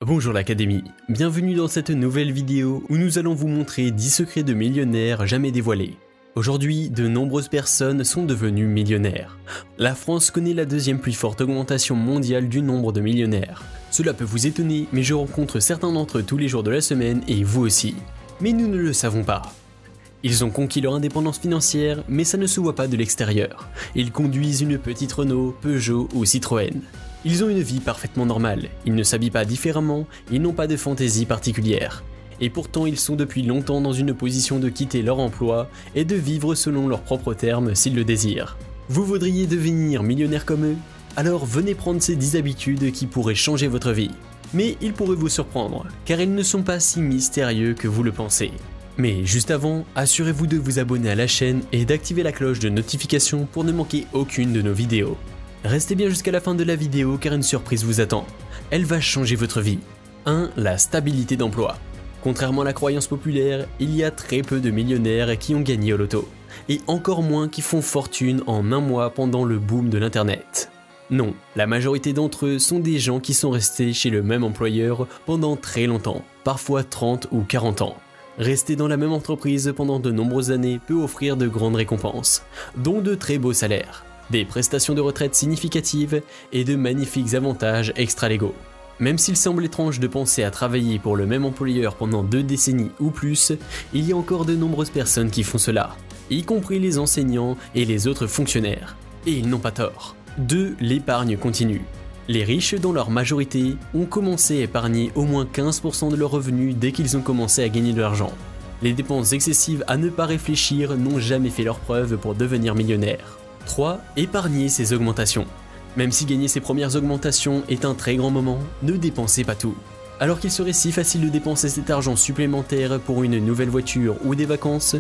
Bonjour l'Académie, bienvenue dans cette nouvelle vidéo où nous allons vous montrer 10 secrets de millionnaires jamais dévoilés. Aujourd'hui, de nombreuses personnes sont devenues millionnaires. La France connaît la deuxième plus forte augmentation mondiale du nombre de millionnaires. Cela peut vous étonner, mais je rencontre certains d'entre eux tous les jours de la semaine et vous aussi. Mais nous ne le savons pas. Ils ont conquis leur indépendance financière, mais ça ne se voit pas de l'extérieur. Ils conduisent une petite Renault, Peugeot ou Citroën. Ils ont une vie parfaitement normale, ils ne s'habillent pas différemment, ils n'ont pas de fantaisie particulière. Et pourtant ils sont depuis longtemps dans une position de quitter leur emploi et de vivre selon leurs propres termes s'ils le désirent. Vous voudriez devenir millionnaire comme eux? Alors venez prendre ces 10 habitudes qui pourraient changer votre vie. Mais ils pourraient vous surprendre, car ils ne sont pas si mystérieux que vous le pensez. Mais juste avant, assurez-vous de vous abonner à la chaîne et d'activer la cloche de notification pour ne manquer aucune de nos vidéos. Restez bien jusqu'à la fin de la vidéo car une surprise vous attend. Elle va changer votre vie. 1. La stabilité d'emploi. Contrairement à la croyance populaire, il y a très peu de millionnaires qui ont gagné au loto. Et encore moins qui font fortune en un mois pendant le boom de l'internet. Non, la majorité d'entre eux sont des gens qui sont restés chez le même employeur pendant très longtemps, parfois 30 ou 40 ans. Rester dans la même entreprise pendant de nombreuses années peut offrir de grandes récompenses, dont de très beaux salaires, des prestations de retraite significatives et de magnifiques avantages extra-légaux. Même s'il semble étrange de penser à travailler pour le même employeur pendant 2 décennies ou plus, il y a encore de nombreuses personnes qui font cela, y compris les enseignants et les autres fonctionnaires. Et ils n'ont pas tort. 2. L'épargne continue. Les riches, dans leur majorité, ont commencé à épargner au moins 15% de leurs revenus dès qu'ils ont commencé à gagner de l'argent. Les dépenses excessives à ne pas réfléchir n'ont jamais fait leur preuve pour devenir millionnaire. 3. Épargner ses augmentations. Même si gagner ses premières augmentations est un très grand moment, ne dépensez pas tout. Alors qu'il serait si facile de dépenser cet argent supplémentaire pour une nouvelle voiture ou des vacances,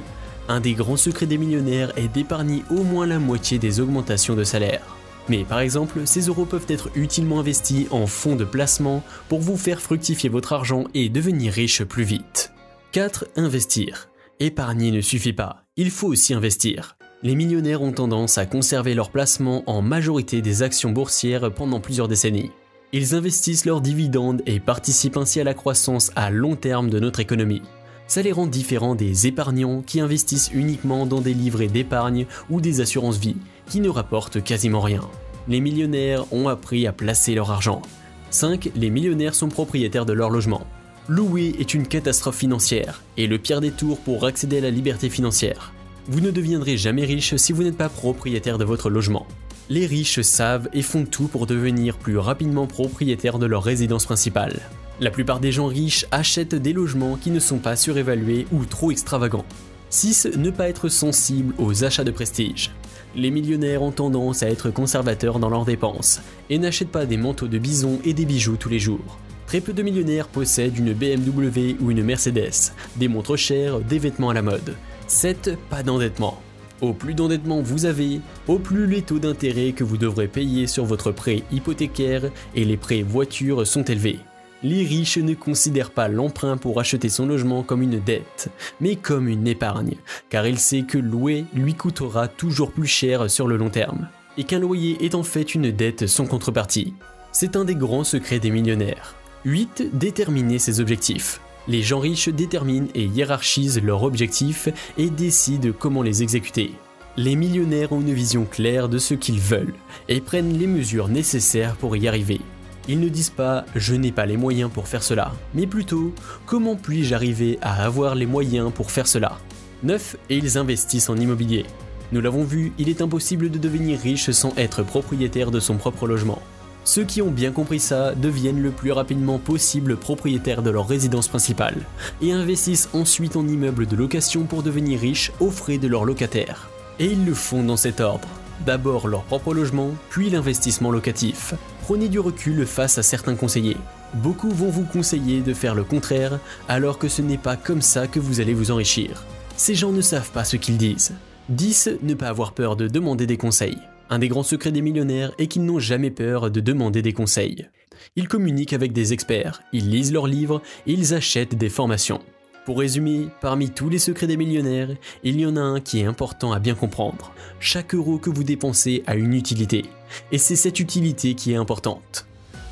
un des grands secrets des millionnaires est d'épargner au moins la moitié des augmentations de salaire. Mais par exemple, ces euros peuvent être utilement investis en fonds de placement pour vous faire fructifier votre argent et devenir riche plus vite. 4. Investir. Épargner ne suffit pas, il faut aussi investir. Les millionnaires ont tendance à conserver leurs placements en majorité des actions boursières pendant plusieurs décennies. Ils investissent leurs dividendes et participent ainsi à la croissance à long terme de notre économie. Ça les rend différents des épargnants qui investissent uniquement dans des livrets d'épargne ou des assurances vie, qui ne rapportent quasiment rien. Les millionnaires ont appris à placer leur argent. 5. Les millionnaires sont propriétaires de leur logement. Louer est une catastrophe financière et le pire des tours pour accéder à la liberté financière. Vous ne deviendrez jamais riche si vous n'êtes pas propriétaire de votre logement. Les riches savent et font tout pour devenir plus rapidement propriétaires de leur résidence principale. La plupart des gens riches achètent des logements qui ne sont pas surévalués ou trop extravagants. 6. Ne pas être sensible aux achats de prestige. Les millionnaires ont tendance à être conservateurs dans leurs dépenses et n'achètent pas des manteaux de bison et des bijoux tous les jours. Très peu de millionnaires possèdent une BMW ou une Mercedes, des montres chères, des vêtements à la mode. 7. Pas d'endettement. Au plus d'endettement vous avez, au plus les taux d'intérêt que vous devrez payer sur votre prêt hypothécaire et les prêts voitures sont élevés. Les riches ne considèrent pas l'emprunt pour acheter son logement comme une dette, mais comme une épargne, car il sait que louer lui coûtera toujours plus cher sur le long terme, et qu'un loyer est en fait une dette sans contrepartie. C'est un des grands secrets des millionnaires. 8. Déterminer ses objectifs. Les gens riches déterminent et hiérarchisent leurs objectifs et décident comment les exécuter. Les millionnaires ont une vision claire de ce qu'ils veulent et prennent les mesures nécessaires pour y arriver. Ils ne disent pas « je n'ai pas les moyens pour faire cela », mais plutôt « comment puis-je arriver à avoir les moyens pour faire cela ?» 9. Et ils investissent en immobilier. Nous l'avons vu, il est impossible de devenir riche sans être propriétaire de son propre logement. Ceux qui ont bien compris ça deviennent le plus rapidement possible propriétaires de leur résidence principale et investissent ensuite en immeubles de location pour devenir riches aux frais de leurs locataires. Et ils le font dans cet ordre. D'abord leur propre logement, puis l'investissement locatif. Prenez du recul face à certains conseillers. Beaucoup vont vous conseiller de faire le contraire, alors que ce n'est pas comme ça que vous allez vous enrichir. Ces gens ne savent pas ce qu'ils disent. 10. Ne pas avoir peur de demander des conseils. Un des grands secrets des millionnaires est qu'ils n'ont jamais peur de demander des conseils. Ils communiquent avec des experts, ils lisent leurs livres et ils achètent des formations. Pour résumer, parmi tous les secrets des millionnaires, il y en a un qui est important à bien comprendre. Chaque euro que vous dépensez a une utilité, et c'est cette utilité qui est importante.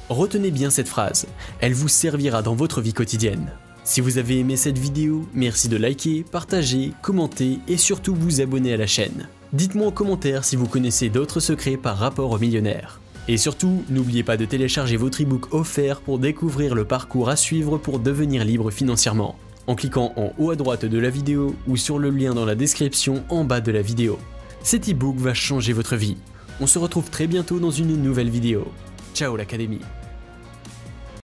Retenez bien cette phrase, elle vous servira dans votre vie quotidienne. Si vous avez aimé cette vidéo, merci de liker, partager, commenter et surtout vous abonner à la chaîne. Dites-moi en commentaire si vous connaissez d'autres secrets par rapport aux millionnaires. Et surtout, n'oubliez pas de télécharger votre e-book offert pour découvrir le parcours à suivre pour devenir libre financièrement, en cliquant en haut à droite de la vidéo ou sur le lien dans la description en bas de la vidéo. Cet e-book va changer votre vie. On se retrouve très bientôt dans une nouvelle vidéo. Ciao l'Académie!